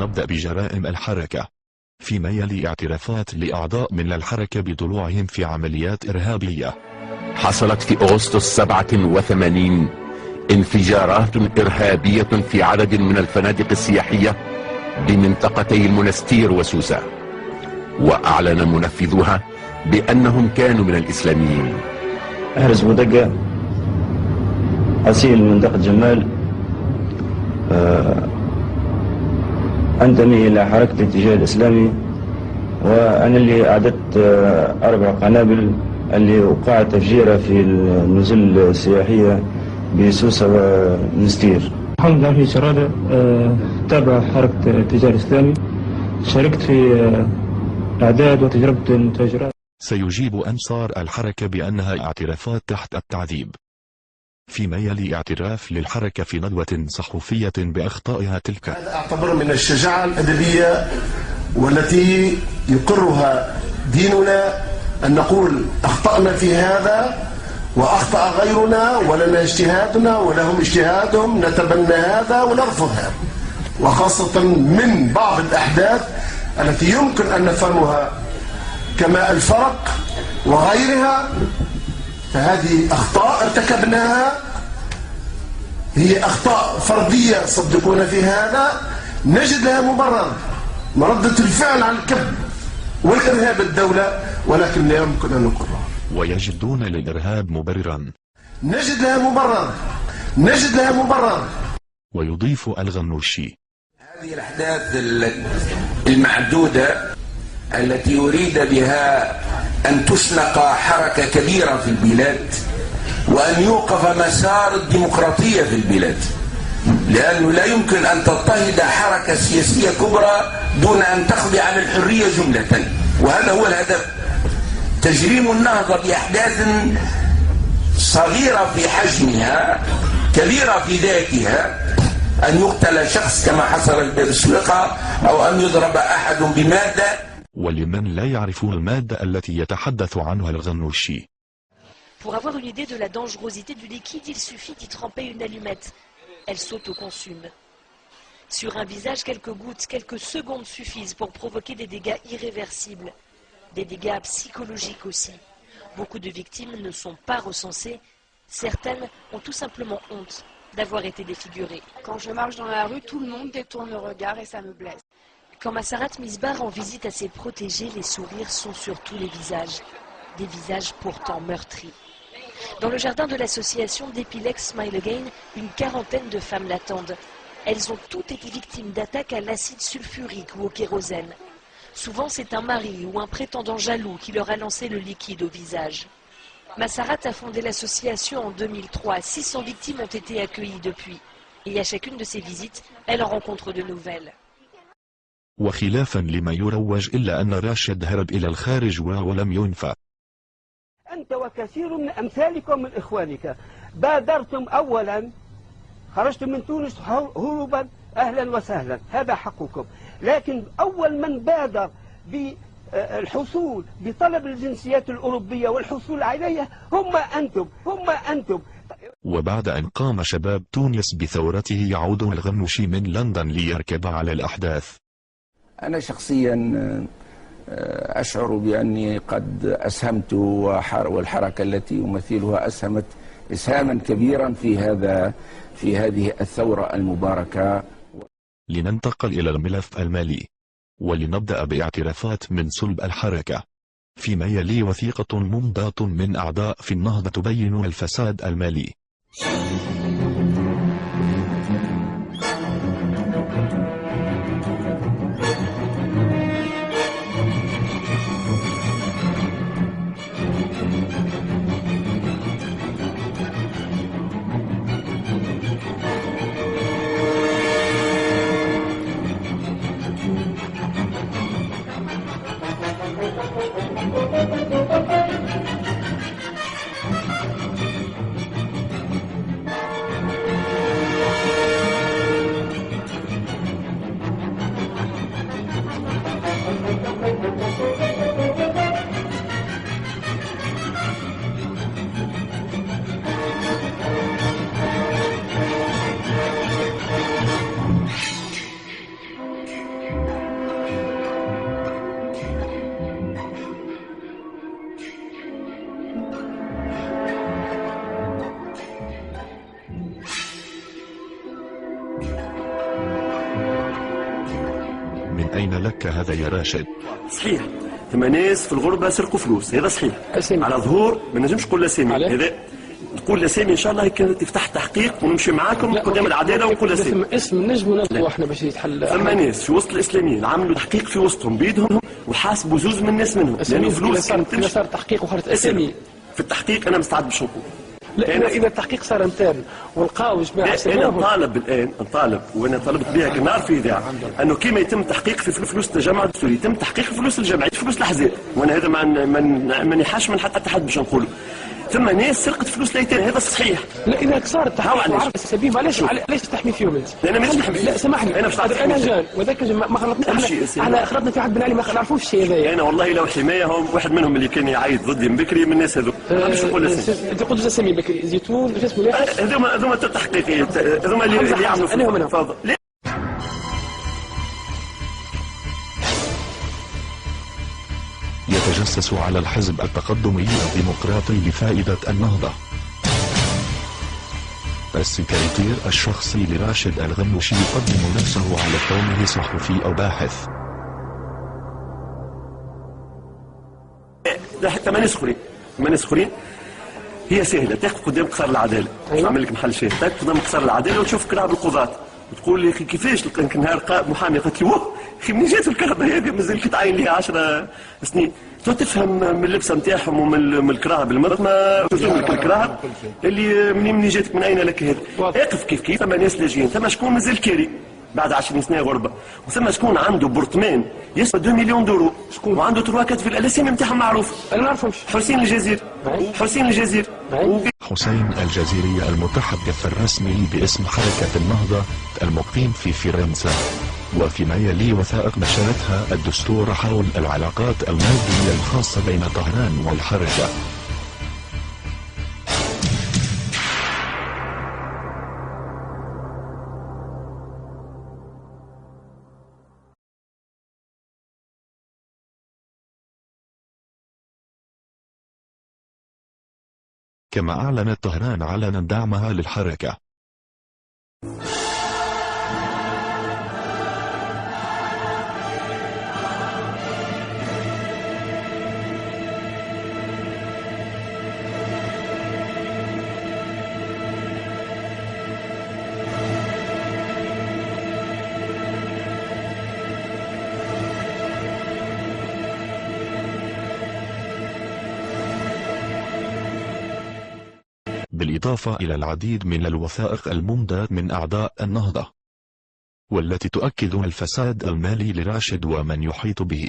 ولنبدأ بجرائم الحركة، فيما يلي اعترافات لأعضاء من الحركة بضلوعهم في عمليات إرهابية. حصلت في أغسطس 87 انفجارات إرهابية في عدد من الفنادق السياحية بمنطقتي المنستير وسوسة، وأعلن منفذوها بأنهم كانوا من الإسلاميين. أحرز بودقة، أسيل منطقة جمال، أنتمي إلى حركة الاتجاه الإسلامي، وأنا اللي أعددت 4 قنابل اللي وقع تفجيرها في النزل السياحية بسوسة ومنستير. محمد العافية شرادة، تابع حركة الاتجاه الإسلامي، شاركت في إعداد وتجربة المتاجرات. سيجيب أنصار الحركة بأنها اعترافات تحت التعذيب، فيما يلي اعتراف للحركة في ندوة صحفية بأخطائها تلك. هذا أعتبر من الشجاعة الأدبية والتي يقرها ديننا أن نقول أخطأنا في هذا وأخطأ غيرنا ولنا اجتهادنا ولهم اجتهادهم، نتبنى هذا ونرفض هذا، وخاصة من بعض الأحداث التي يمكن أن نفهمها كما الفرق وغيرها، فهذه أخطاء ارتكبناها، هي أخطاء فردية صدقونا في هذا، نجد لها مبرر، مردة الفعل على الكذب والإرهاب الدولة، ولكن لا يمكن أن نقرها. ويجدون للإرهاب مبررا، نجد لها مبرر. ويضيف الغنوشي: هذه الأحداث المعدودة التي يريد بها أن تشنق حركة كبيرة في البلاد وأن يوقف مسار الديمقراطية في البلاد، لأنه لا يمكن أن تضطهد حركة سياسية كبرى دون أن تقضي على الحرية جملة، وهذا هو الهدف. تجريم النهضة بأحداث صغيرة في حجمها كبيرة في ذاتها، أن يقتل شخص كما حصل بالسويقة أو أن يضرب أحد بمادة. ولمن لا يعرفون المادة التي يتحدث عنها الغنوشي. Pour avoir une idée de la dangerosité du liquide, il suffit d'y tremper une allumette. Elle s'autoconsume. Sur un visage, quelques gouttes, quelques secondes suffisent pour provoquer des dégâts irréversibles. Des dégâts psychologiques aussi. Beaucoup de victimes ne sont pas recensées. Certaines ont tout simplement honte d'avoir été défigurées. Quand je marche dans la rue, tout le monde détourne le regard et ça me blesse. Quand Massarat Misbah rend visite à ses protégés, les sourires sont sur tous les visages. Des visages pourtant meurtris. Dans le jardin de l'association d'Epilex Smile Again, une quarantaine de femmes l'attendent. Elles ont toutes été victimes d'attaques à l'acide sulfurique ou au kérosène. Souvent, c'est un mari ou un prétendant jaloux qui leur a lancé le liquide au visage. Massarat a fondé l'association en 2003. 600 victimes ont été accueillies depuis. Et à chacune de ces visites, elle en rencontre de nouvelles. وخلافا لما يروج إلا أن راشد هرب إلى الخارج ولم ينفى. أنت وكثير من أمثالك ومن إخوانك بادرتم أولا، خرجتم من تونس هروبا، أهلا وسهلا، هذا حقكم، لكن أول من بادر بالحصول بطلب الجنسيات الأوروبية والحصول عليها هم أنتم. وبعد أن قام شباب تونس بثورته يعود الغنوشي من لندن ليركب على الأحداث. أنا شخصيا أشعر بأني قد أسهمت، والحركة التي أمثلها أسهمت إسهاما كبيرا في هذه الثورة المباركة. لننتقل إلى الملف المالي، ولنبدأ باعترافات من صلب الحركة، فيما يلي وثيقة ممضاة من أعضاء في النهضة تبين الفساد المالي. من أين لك هذا يا راشد؟ صحيح، ثم ناس في الغربة سرقوا فلوس، هذا صحيح. على ظهور ما نجمش نقول اسامي، هذا تقول اسامي ان شاء الله كانت تفتح تحقيق ونمشي معاكم قدام العداله ونقول اسامي. اسم نجم نطلبوا احنا باش يتحل. ثم ناس في وسط الاسلاميين عملوا تحقيق في وسطهم بيدهم وحاسبوا زوز من الناس منهم، لانه فلوس كانت صار تحقيق وخرجت اسامي. في التحقيق انا مستعد باش نقول. لا اذا التحقيق صار انترن ولقاو جماعه انا نطالب الان وانا طالبت بها كنهار في اذاعه انه كما يتم تحقيق في فلوس التجمع الدستوري يتم تحقيق في فلوس الجمعيات فلوس الاحزاب، وانا هذا ما نحاش من حتى حد باش نقوله. ثم ناس سرقت فلوس الايتام، هذا صحيح. لا اذا صار التحقيق وعرف السبيب علاش تحمي فيهم انت؟ انا مانيش نحمي. لا سامحني انا جان وذاك ما غلطناش احنا خلطنا في واحد بن علي ما نعرفوش الشيء هذايا. انا والله لو حمايهم واحد منهم اللي كان يعيط ضدي من بكري من الناس هذوك باش نقول اسمي. انت قلت اسامي بكري زيتون شو اسمه هذوما التحقيقيات هذوما اللي يعملوا انا منهم. تفضل. يتجسس على الحزب التقدمي الديمقراطي لفائدة النهضة. السكرتير الشخصي لراشد الغنوشي يقدم نفسه على كونه صحفي أو باحث. حتى ما نسخرين هي سهلة، تاخذ قدام قصر العدالة، نعمل لك محل شاي، تاخذ قدام قصر العدالة وتشوف كرهب القضاة وتقول لي اخي كيفاش نهار محامي قلت له اخي منين جات الكرهبة هذه مازال كتعين ليها 10 سنين، تفهم من اللبسه نتاعهم ومن الكراهب المرض ما تفهم لك الكراهب اللي منين جاتك من اين لك هذا. اقف كيف ثم ناس لاجئين، ثم شكون مازال كاري بعد 20 سنه غربه، وثم شكون عنده برطمان يسوى 2 مليون دورو، شكون وعنده 3 كات في الاسامي نتاعهم معروف. انا ما نعرفهمش. حسين الجزيري حسين الجزيري المتحدث الرسمي باسم حركة النهضة المقيم في فرنسا، وفيما يلي وثائق نشرتها الدستور حول العلاقات المادية الخاصة بين طهران والحركة. كما أعلنت طهران علنا دعمها للحركة. بالإضافة إلى العديد من الوثائق الممدة من أعضاء النهضة، والتي تؤكد الفساد المالي لراشد ومن يحيط به.